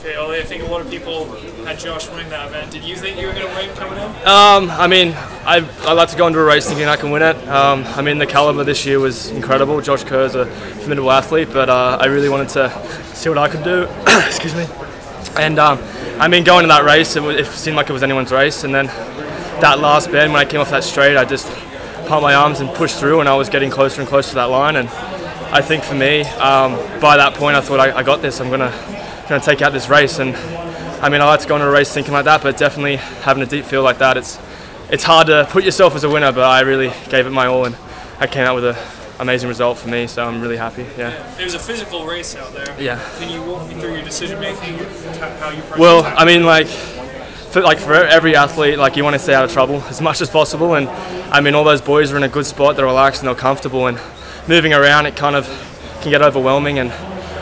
Okay, Ollie, I think a lot of people had Josh winning that event. Did you think you were going to win coming in? I mean, I like to go into a race thinking I can win it. I mean, the caliber this year was incredible. Josh Kerr's a formidable athlete, but I really wanted to see what I could do. Excuse me. And I mean, going to that race, it seemed like it was anyone's race. And then that last bend, when I came off that straight, I just pumped my arms and pushed through, and I was getting closer and closer to that line. And I think for me, by that point, I thought I got this. I'm gonna take out this race. And I mean, I like to go into a race thinking like that, but definitely having a deep feel like that, it's hard to put yourself as a winner. But I really gave it my all, and I came out with an amazing result for me. So I'm really happy. Yeah. It was a physical race out there. Yeah. Can you walk me through your decision making, how you? Well, I mean, for every athlete, you want to stay out of trouble as much as possible. And I mean, all those boys are in a good spot. They're relaxed and they're comfortable. And moving around, it kind of can get overwhelming. And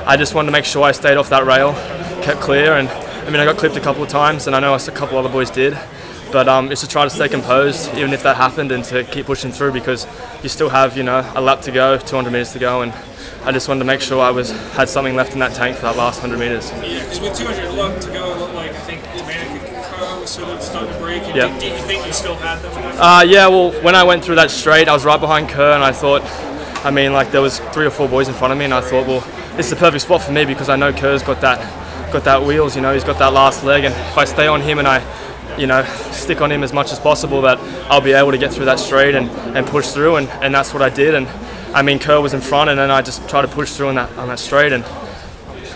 I just wanted to make sure I stayed off that rail, kept clear. And I mean, I got clipped a couple of times, and I know a couple other boys did. But it's to try to stay composed, even if that happened, and to keep pushing through, because you still have, a lap to go, 200 meters to go, and I just wanted to make sure I had something left in that tank for that last 100 meters. Yeah, because with 200 lap to go, it looked like, I think Dominic was sort of starting to break. And yeah. Did you think you still had them? Yeah, well, when I went through that straight, I was right behind Kerr, and I thought, I mean, there was 3 or 4 boys in front of me, and I thought, well, this is the perfect spot for me, because I know Kerr's got that wheels, he's got that last leg, and if I stay on him and I stick on him as much as possible, that I'll be able to get through that straight and push through, and that's what I did. And I mean, Kerr was in front, and then I just tried to push through on that straight, and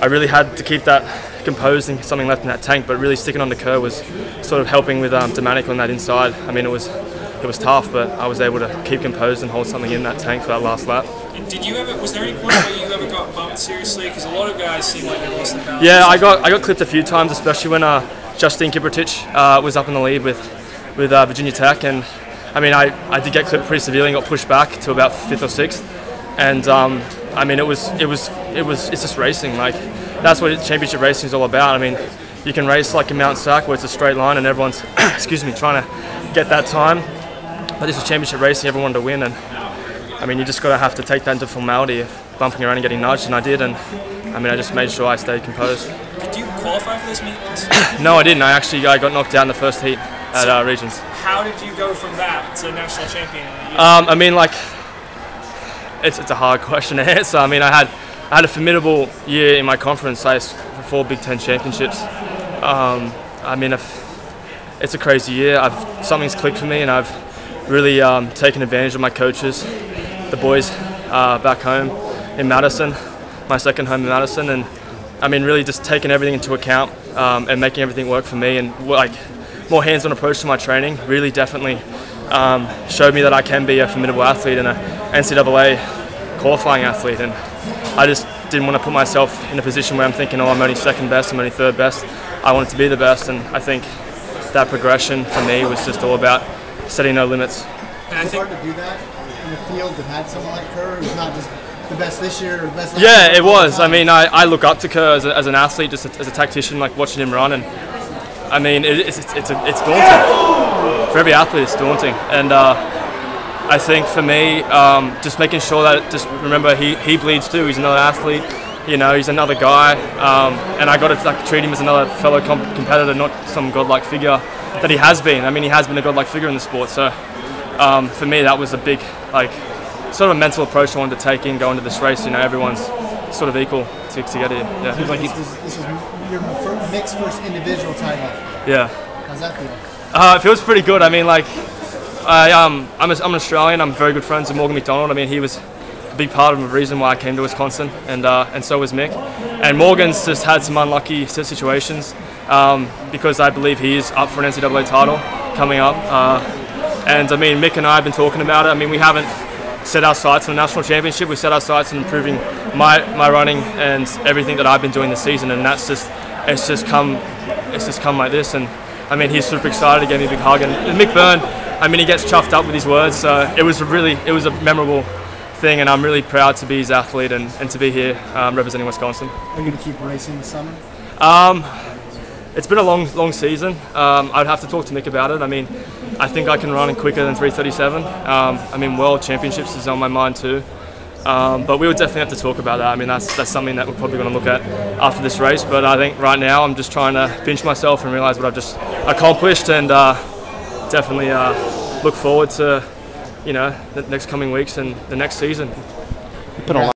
I really had to keep that composed and something left in that tank, but really sticking on to Kerr was sort of helping with Dominic on that inside. I mean, it was tough, but I was able to keep composed and hold something in that tank for that last lap. Was there any point where you ever got bumped seriously? Because a lot of guys seem like they lost their balance. Yeah, I got clipped a few times, especially when Justine Kiprotich was up in the lead with Virginia Tech, and I mean, I did get clipped pretty severely and got pushed back to about 5th or 6th, and I mean, it's just racing. That's what championship racing is all about. I mean, you can race like in Mount Sac where it's a straight line and everyone's excuse me, trying to get that time, but this is championship racing, everyone to win. And I mean, you just have to take that into formality of bumping around and getting nudged, and I did. And I mean, I just made sure I stayed composed. Did you qualify for this meet? No, I didn't. I got knocked out in the first heat at Regions. How did you go from that to national champion? I mean, it's a hard question to answer. I mean, I had a formidable year in my conference. I had 4 Big Ten championships. I mean, it's a crazy year. Something's clicked for me, and I've really taken advantage of my coaches, the boys back home in Madison, my second home in Madison, and I mean, really just taking everything into account and making everything work for me, and more hands-on approach to my training really definitely showed me that I can be a formidable athlete and an NCAA qualifying athlete. And I just didn't want to put myself in a position where I'm thinking, oh, I'm only second best, I'm only third best. I wanted to be the best, and I think that progression for me was just all about setting no limits. And it's hard to do that in the field that had someone like Kerr who's not just the best this year or the best last year. Yeah, it was. I mean, I look up to Kerr as an athlete, just as a tactician, watching him run, and I mean, it's daunting. For every athlete, it's daunting, and I think for me, just making sure that, just remember, he bleeds too. He's another athlete, he's another guy, and I got to treat him as another fellow competitor, not some godlike figure that he has been. I mean, he has been a godlike figure in the sport. So for me, that was a big, sort of a mental approach I wanted to take in going to this race. Everyone's sort of equal to get here. Yeah. This is your mixed first individual title. Yeah. How's that feel? It feels pretty good. I mean, I'm an Australian. I'm very good friends with Morgan McDonald. I mean, he was a big part of the reason why I came to Wisconsin, and so was Mick. And Morgan's just had some unlucky situations because I believe he is up for an NCAA title coming up. And I mean, Mick and I have been talking about it. I mean, we haven't set our sights on a national championship. We set our sights on improving my running and everything that I've been doing this season, and it's just come like this. And I mean, he's super excited. He gave me a big hug, and Mick Byrne, I mean, he gets chuffed up with his words. So it was a memorable thing, and I'm really proud to be his athlete and to be here representing Wisconsin. Are you going to keep racing this summer? It's been a long season. I'd have to talk to Mick about it. I mean, I think I can run quicker than 3:37. I mean, World Championships is on my mind too. But we would definitely have to talk about that. I mean, that's something that we're probably going to look at after this race. But I think right now I'm just trying to pinch myself and realise what I've just accomplished, and definitely look forward to the next coming weeks and the next season.